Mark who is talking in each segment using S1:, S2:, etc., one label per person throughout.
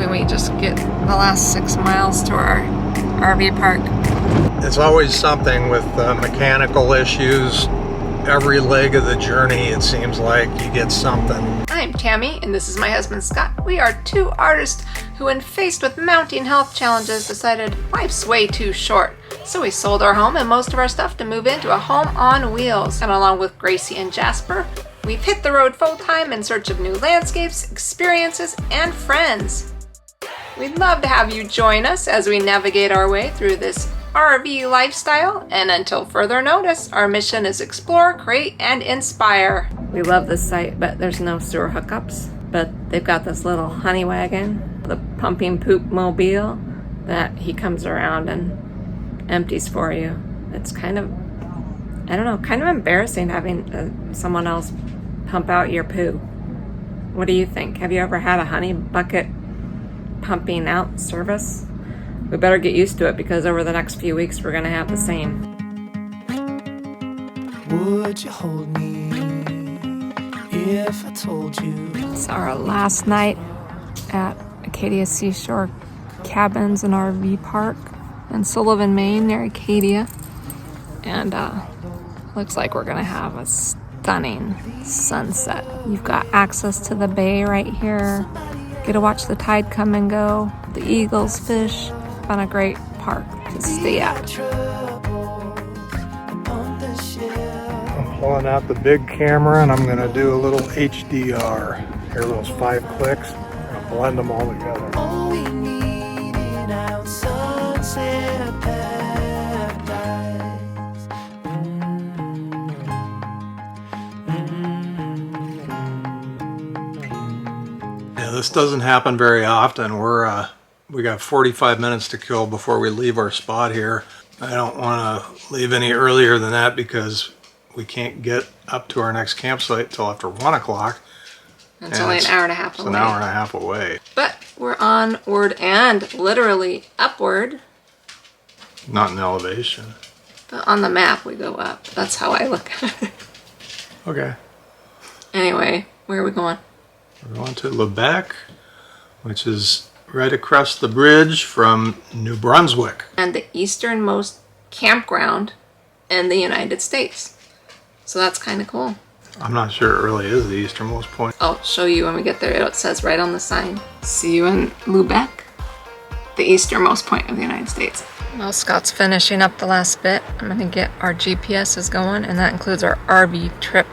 S1: and we just get the last 6 miles to our RV park.
S2: It's always something with mechanical issues. Every leg of the journey, it seems like you get something.
S1: I'm Tammy, and this is my husband Scott. We are two artists who, when faced with mounting health challenges, decided life's way too short. So we sold our home and most of our stuff to move into a home on wheels. And along with Gracie and Jasper, we've hit the road full time in search of new landscapes, experiences, and friends. We'd love to have you join us as we navigate our way through this RV lifestyle, and until further notice, our mission is explore, create, and inspire. We love this site, but there's no sewer hookups. But they've got this little honey wagon, the pumping poop mobile, that he comes around and empties for you. It's kind of, I don't know, kind of embarrassing having someone else pump out your poo. What do you think? Have you ever had a honey bucket pumping out service? We better get used to it because over the next few weeks we're gonna have the same. Would you hold me if I told you? It's our last night at Acadia Seashore Cabins and RV Park in Sullivan, Maine, near Acadia. And looks like we're gonna have a stunning sunset. You've got access to the bay right here. Get to watch the tide come and go, the eagles fish. On a great park to stay at.
S2: I'm pulling out the big camera and I'm going to do a little HDR. Here, those 5 clicks. I'll blend them all together. Yeah, this doesn't happen very often. We got 45 minutes to kill before we leave our spot here. I don't want to leave any earlier than that because we can't get up to our next campsite till after 1 o'clock.
S1: It's only an hour and a half away.
S2: It's an hour and a half away.
S1: But we're onward and literally upward.
S2: Not in elevation.
S1: But on the map we go up. That's how I look at it.
S2: Okay.
S1: Anyway, where are we going?
S2: We're going to Lubec, which is right across the bridge from New Brunswick.
S1: And the easternmost campground in the United States. So that's kind of cool.
S2: I'm not sure it really is the easternmost point.
S1: I'll show you when we get there. It says right on the sign. See you in Lubec, the easternmost point of the United States. Well, Scott's finishing up the last bit. I'm going to get our GPSs going, and that includes our RV Trip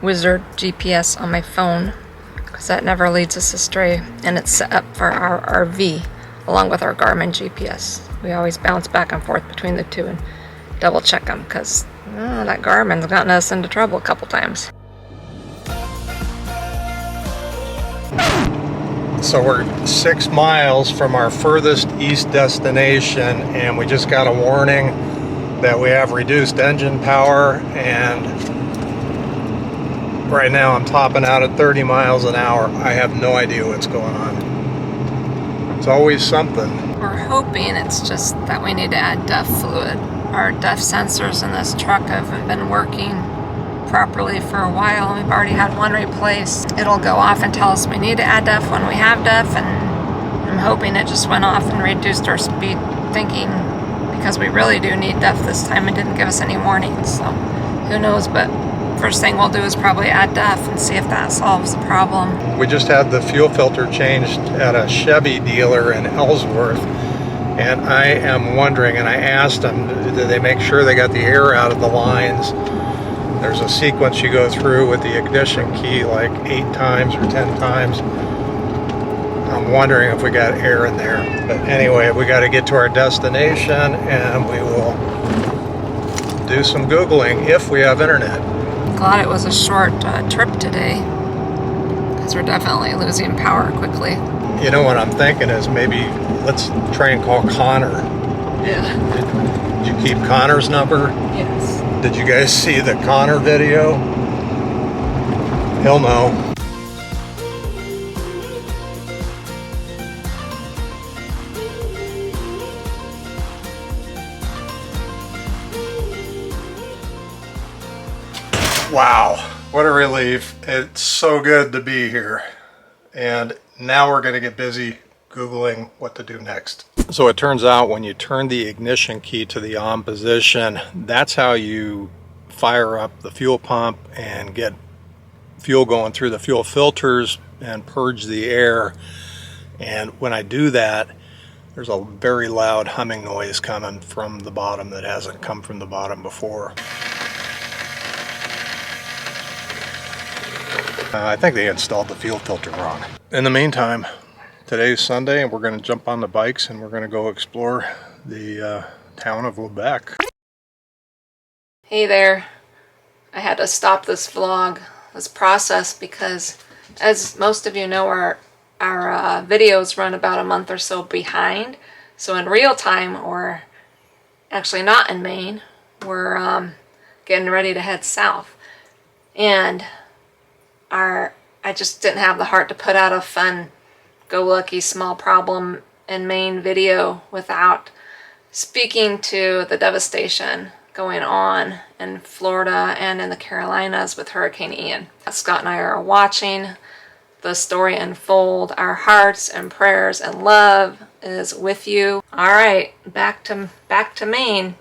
S1: Wizard GPS on my phone, because that never leads us astray, and it's set up for our RV along with our Garmin GPS. We always bounce back and forth between the two and double check them because that Garmin's gotten us into trouble a couple times.
S2: So we're 6 miles from our furthest east destination, and we just got a warning that we have reduced engine power, and right now I'm topping out at 30 miles an hour. I have no idea what's going on. It's always something.
S1: We're hoping it's just that we need to add DEF fluid. Our DEF sensors in this truck haven't been working properly for a while. We've already had one replaced. It'll go off and tell us we need to add DEF when we have DEF, and I'm hoping it just went off and reduced our speed thinking because we really do need DEF this time and didn't give us any warnings. So who knows, but first thing we'll do is probably add DEF and see if that solves the problem.
S2: We just had the fuel filter changed at a Chevy dealer in Ellsworth, and I am wondering, and I asked them, did they make sure they got the air out of the lines? There's a sequence you go through with the ignition key like 8 times or 10 times. I'm wondering if we got air in there. But anyway, we got to get to our destination, and we will do some Googling if we have internet.
S1: Glad it was a short trip today, because we're definitely losing power quickly.
S2: You know what I'm thinking is maybe let's try and call Connor.
S1: Yeah.
S2: Did you keep Connor's number?
S1: Yes.
S2: Did you guys see the Connor video? He'll know. Wow, what a relief. It's so good to be here. And now we're going to get busy Googling what to do next. So it turns out when you turn the ignition key to the on position, that's how you fire up the fuel pump and get fuel going through the fuel filters and purge the air. And when I do that, there's a very loud humming noise coming from the bottom that hasn't come from the bottom before. I think they installed the fuel filter wrong. In the meantime, today's Sunday and we're going to jump on the bikes and we're going to go explore the town of Lubec.
S1: Hey there. I had to stop this vlog, this process, because as most of you know, our videos run about a month or so behind. So in real time, or actually not in Maine, we're getting ready to head south. And I just didn't have the heart to put out a fun, go-lucky, small problem in Maine video without speaking to the devastation going on in Florida and in the Carolinas with Hurricane Ian. Scott and I are watching the story unfold. Our hearts and prayers and love is with you. All right, back to Maine.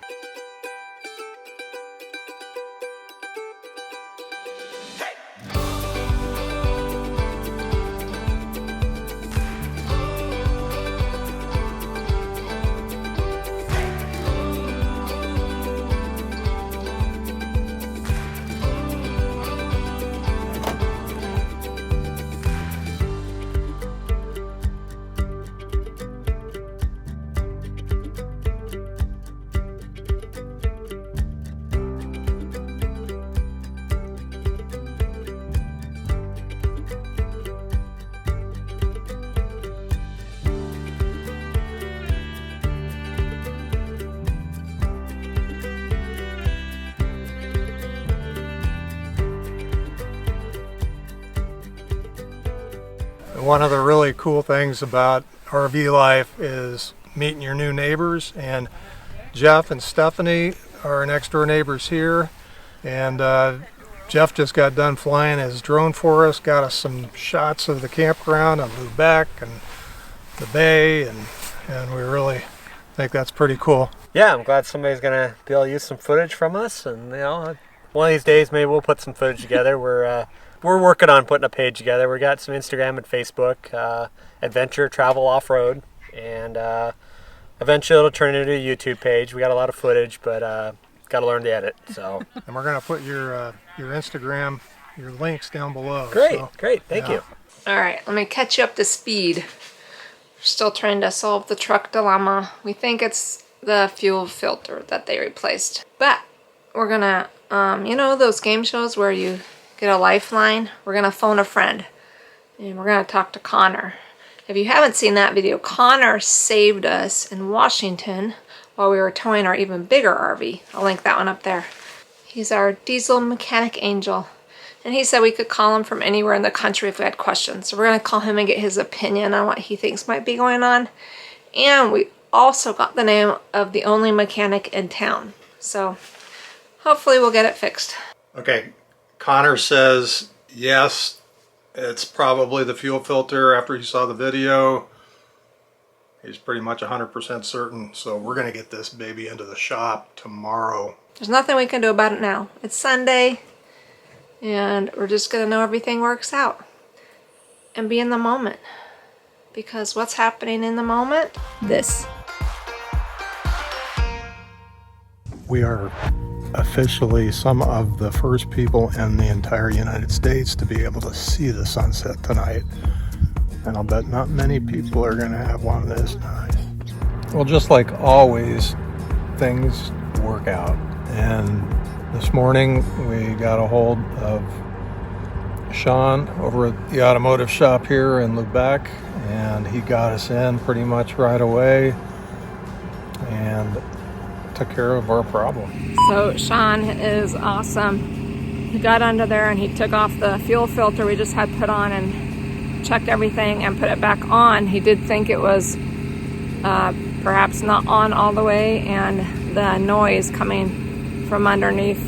S2: One of the really cool things about RV life is meeting your new neighbors, and Jeff and Stephanie are next door neighbors here, and Jeff just got done flying his drone for us, got us some shots of the campground and Lubec and the bay, and we really think that's pretty cool.
S3: Yeah, I'm glad somebody's gonna be able to use some footage from us, and you know, one of these days maybe we'll put some footage together. We're working on putting a page together. We got some Instagram and Facebook, adventure, travel, off-road, and eventually it'll turn into a YouTube page. We got a lot of footage, but got to learn to edit. So.
S2: And we're gonna put your Instagram, your links down below.
S3: Great,
S2: so,
S3: great, thank you.
S1: All right, let me catch you up to speed. We're still trying to solve the truck dilemma. We think it's the fuel filter that they replaced, but we're gonna, you know those game shows where you get a lifeline? We're gonna phone a friend and we're gonna talk to Connor. If you haven't seen that video, Connor saved us in Washington while we were towing our even bigger RV. I'll link that one up there. He's our diesel mechanic angel, and he said we could call him from anywhere in the country if we had questions. So we're gonna call him and get his opinion on what he thinks might be going on. And we also got the name of the only mechanic in town. So hopefully we'll get it fixed.
S2: Okay, Connor says yes, it's probably the fuel filter. After he saw the video, he's pretty much 100% certain. So we're gonna get this baby into the shop tomorrow.
S1: There's nothing we can do about it now. It's Sunday, and we're just gonna know everything works out and be in the moment. Because what's happening in the moment? This.
S2: We are officially some of the first people in the entire United States to be able to see the sunset tonight. And I'll bet not many people are going to have one this nice. Well, just like always, things work out. And this morning we got a hold of Sean over at the automotive shop here in Lubec, and he got us in pretty much right away and took care of our problem.
S1: So Sean is awesome. He got under there and he took off the fuel filter we just had put on and checked everything and put it back on. He did think it was perhaps not on all the way, and the noise coming from underneath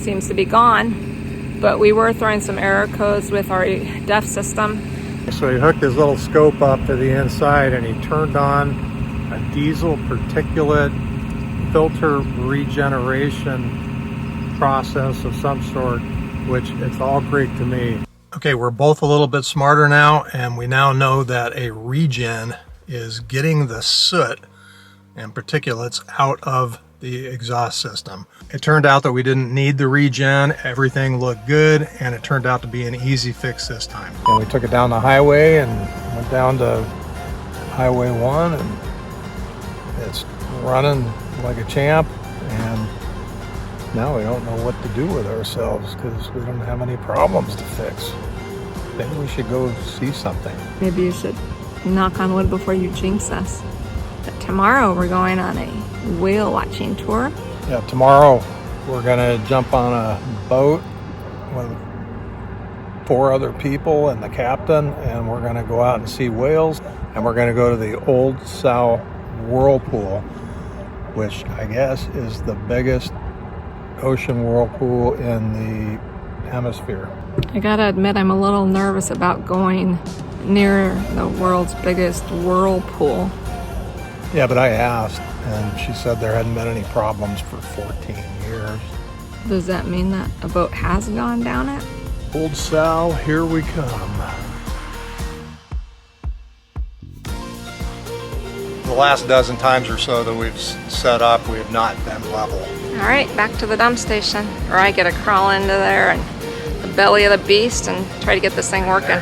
S1: seems to be gone. But we were throwing some error codes with our DEF system
S2: So he hooked his little scope up to the inside and he turned on a diesel particulate filter regeneration process of some sort, which it's all Greek to me. Okay, we're both a little bit smarter now, and we now know that a regen is getting the soot and particulates out of the exhaust system. It turned out that we didn't need the regen, everything looked good, and it turned out to be an easy fix this time. And we took it down the highway and went down to Highway 1, and it's running like a champ, and now we don't know what to do with ourselves because we don't have any problems to fix. Maybe we should go see something.
S1: Maybe you should knock on wood before you jinx us. But tomorrow we're going on a whale watching tour.
S2: Yeah, tomorrow we're gonna jump on a boat with 4 other people and the captain, and we're gonna go out and see whales, and we're gonna go to the Old Sow Whirlpool, which I guess is the biggest ocean whirlpool in the hemisphere.
S1: I gotta admit, I'm a little nervous about going near the world's biggest whirlpool.
S2: Yeah, but I asked, and she said there hadn't been any problems for 14 years.
S1: Does that mean that a boat has gone down it?
S2: Old Sow, here we come. The last dozen times or so that we've set up, we have not been level.
S1: All right, back to the dump station, or I get to crawl into there and the belly of the beast and try to get this thing working.